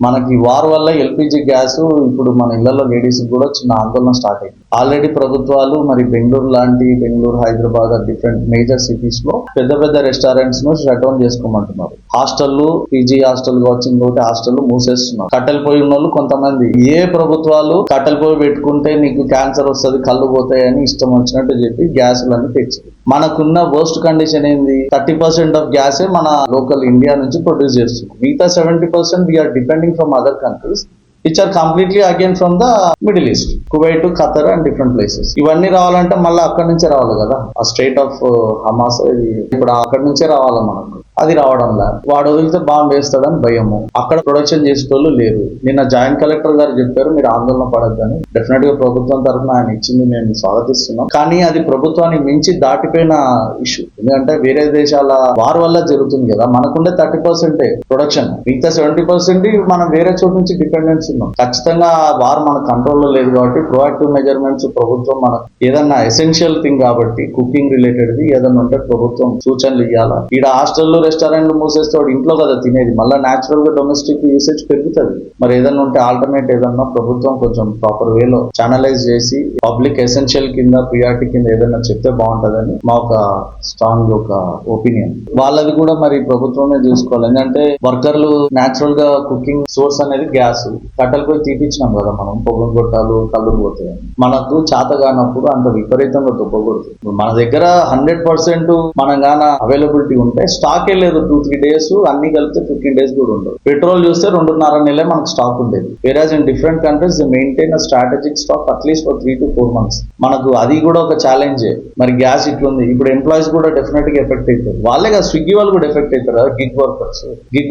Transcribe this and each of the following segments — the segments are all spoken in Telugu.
మనకి వార్ వల్ల ఎల్పిజి గ్యాస్ ఇప్పుడు మన ఇళ్లలో లేడీస్ కూడా చిన్న ఆందోళన స్టార్ట్ అయింది. ఆల్రెడీ ప్రభుత్వాలు మరి Bengaluru, Hyderabad different major cities లో పెద్ద పెద్ద రెస్టారెంట్స్ ను షట్ డౌన్ చేసుకోమంటున్నారు. హాస్టళ్లు, పీజీ హాస్టల్ కావచ్చు, ఇంకోటి హాస్టల్ మూసేస్తున్నారు. కట్టెలు పోయి ఉన్న వాళ్ళు కొంతమంది ఏ ప్రభుత్వాలు కట్టెలు పోయి పెట్టుకుంటే నీకు క్యాన్సర్ వస్తుంది, కళ్ళు పోతాయని ఇష్టం వచ్చినట్టు చెప్పి గ్యాసులన్నీ తెచ్చారు. మనకున్న వర్స్ట్ కండిషన్ ఏంది, 30% ఆఫ్ గ్యాసే మన లోకల్ ఇండియా నుంచి ప్రొడ్యూస్ చేస్తుంది. మిగతా 70% we are depending from other countries which are completely again from the Middle East, Kuwait, Qatar and different places. ఇవన్నీ రావాలంటే మళ్ళీ అక్కడి నుంచే రావాలి కదా, ఆ స్టేట్ ఆఫ్ హమాస్ ఇప్పుడు అక్కడి నుంచే రావాలి మనకు. అది రావడంలా వాడు వదిలితే బాంబు వేస్తాడని భయము. అక్కడ ప్రొడక్షన్ చేసేటోళ్ళు లేరు. నిన్న జాయింట్ కలెక్టర్ గారు చెప్పారు మీరు ఆందోళన పడద్దని. డెఫినెట్ గా ప్రభుత్వం తరఫున ఆయన ఇచ్చింది మేము స్వాగతిస్తున్నాం. కానీ అది ప్రభుత్వాన్ని మించి దాటిపోయిన ఇష్యూ. ఎందుకంటే వేరే దేశాల వార్ వల్ల జరుగుతుంది కదా, మనకుండే 30% ప్రొడక్షన్, మిగతా 70% మనం వేరే చోటు నుంచి డిపెండెన్స్ ఉన్నాం. ఖచ్చితంగా వార్ మన కంట్రోల్లో లేదు కాబట్టి ప్రొయాక్టివ్ మెజర్మెంట్స్ ప్రభుత్వం మనకు ఏదన్నా ఎసెన్షియల్ థింగ్ కాబట్టి కుకింగ్ రిలేటెడ్ ఏదన్నా ఉంటే ప్రభుత్వం సూచనలు ఇవ్వాలా. ఈడ హాస్టల్లో రెస్టారెంట్లు మూసేస్తే వాడు ఇంట్లో కదా తినేది, మళ్ళీ న్యాచురల్ గా డొమెస్టిక్ యూసేజ్ పెరుగుతుంది. మరి ఏదన్నా ఉంటే ఆల్టర్నేట్ ఏదన్నా ప్రభుత్వం కొంచెం ప్రాపర్ వేలో ఛానలైజ్ చేసి పబ్లిక్ ఎసెన్షియల్ కింద ప్రియారిటీ కింద ఏదన్నా చెప్తే బాగుంటదని మా ఒక స్ట్రాంగ్ ఒక ఒపీనియన్. వాళ్ళది కూడా మరి ప్రభుత్వమే చూసుకోవాలి. ఎందుకంటే వర్కర్లు న్యాచురల్ గా కుకింగ్ సోర్స్ అనేది గ్యాస్, కట్టెలు పోయి తీపిచ్చినాం కదా మనం, పొగలు కొట్టాలు కళ్ళు పోతాయి. మనకు చేత కానప్పుడు అంత విపరీతంగా దుబ్బకూడదు. మన దగ్గర 100% మనం గాన అవైలబిలిటీ ఉంటే స్టాక్ లేదు 2-3 days, అన్ని కలిపితే 15 days కూడా ఉండదు. పెట్రోల్ చూస్తే 2.5 నెలలే మనకు స్టాక్ ఉండేది. వేరాజ్ in different countries they maintain a strategic stock at least for 3 to 4 months. మనకు అది కూడా ఒక ఛాలెంజే. మరి గ్యాస్ ఇట్లుంది, ఇప్పుడు ఎంప్లాయీస్ కూడా డెఫినెట్ గా ఎఫెక్ట్ అవుతారు. వాళ్ళే కదా స్విగ్గీ వాళ్ళు కూడా ఎఫెక్ట్ అవుతారు కదా, గిగ్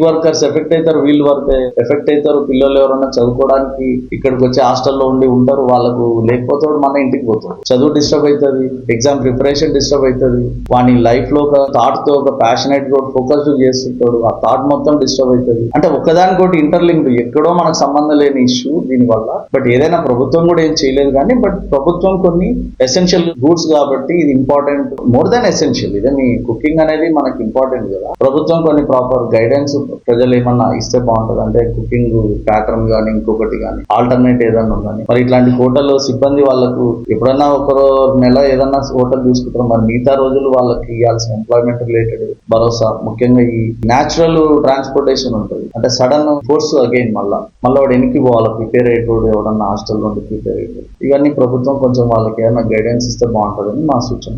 వర్కర్స్ ఎఫెక్ట్ అవుతారు, వీళ్ళు వర్క్ ఎఫెక్ట్ అవుతారు. పిల్లలు ఎవరైనా చదువుకోవడానికి ఇక్కడికి వచ్చి హాస్టల్లో ఉండి ఉంటారు, వాళ్ళకు లేకపోతే మన ఇంటికి పోతారు, చదువు డిస్టర్బ్ అవుతుంది, ఎగ్జామ్ ప్రిపరేషన్ డిస్టర్బ్ అవుతుంది, వాని లైఫ్ లో ఒక థాట్ తో ఒక ప్యాషనేట్ గా ఫోకస్ చేస్తుంటాడు, ఆ థాట్ మొత్తం డిస్టర్బ్ అవుతుంది. అంటే ఒక్కదానికోటి ఇంటర్లింక్, ఎక్కడో మనకు సంబంధం లేని ఇష్యూ దీని వల్ల. బట్ ఏదైనా ప్రభుత్వం కూడా ఏం చేయలేదు కానీ, బట్ ప్రభుత్వం కొన్ని ఎసెన్షియల్ గూడ్స్ కాబట్టి ఇది ఇంపార్టెంట్, మోర్ దాన్ ఎసెన్షియల్. ఇదే మీ కుకింగ్ అనేది మనకి ఇంపార్టెంట్ కదా. ప్రభుత్వం కొన్ని ప్రాపర్ గైడెన్స్ ప్రజలు ఏమన్నా ఇస్తే బాగుంటది. అంటే కుకింగ్ ప్యాటర్న్ కానీ ఇంకొకటి కానీ ఆల్టర్నేట్ ఏదన్నా ఉందని. మరి ఇట్లాంటి హోటల్ సిబ్బంది వాళ్ళకు ఎప్పుడన్నా ఒకరో నెల ఏదన్నా హోటల్ చూసుకుంటారు, మరి మిగతా రోజులు వాళ్ళకి ఇవ్వాల్సిన ఎంప్లాయ్మెంట్ రిలేటెడ్ భరోసా, ముఖ్యంగా ఈ న్యాచురల్ ట్రాన్స్పోర్టేషన్ ఉంటుంది. అంటే సడన్ ఫోర్స్ అగైన్ మళ్ళా వాడు వెనక్కి పోవాలి, ప్రిపేర్ అయ్యేటోడు ఎవడన్నా హాస్టల్ నుండి ప్రిపేర్ అయ్యేటోడు. ఇవన్నీ ప్రభుత్వం కొంచెం వాళ్ళకి ఏమైనా గైడెన్స్ ఇస్తే బాగుంటుందని మా సూచన.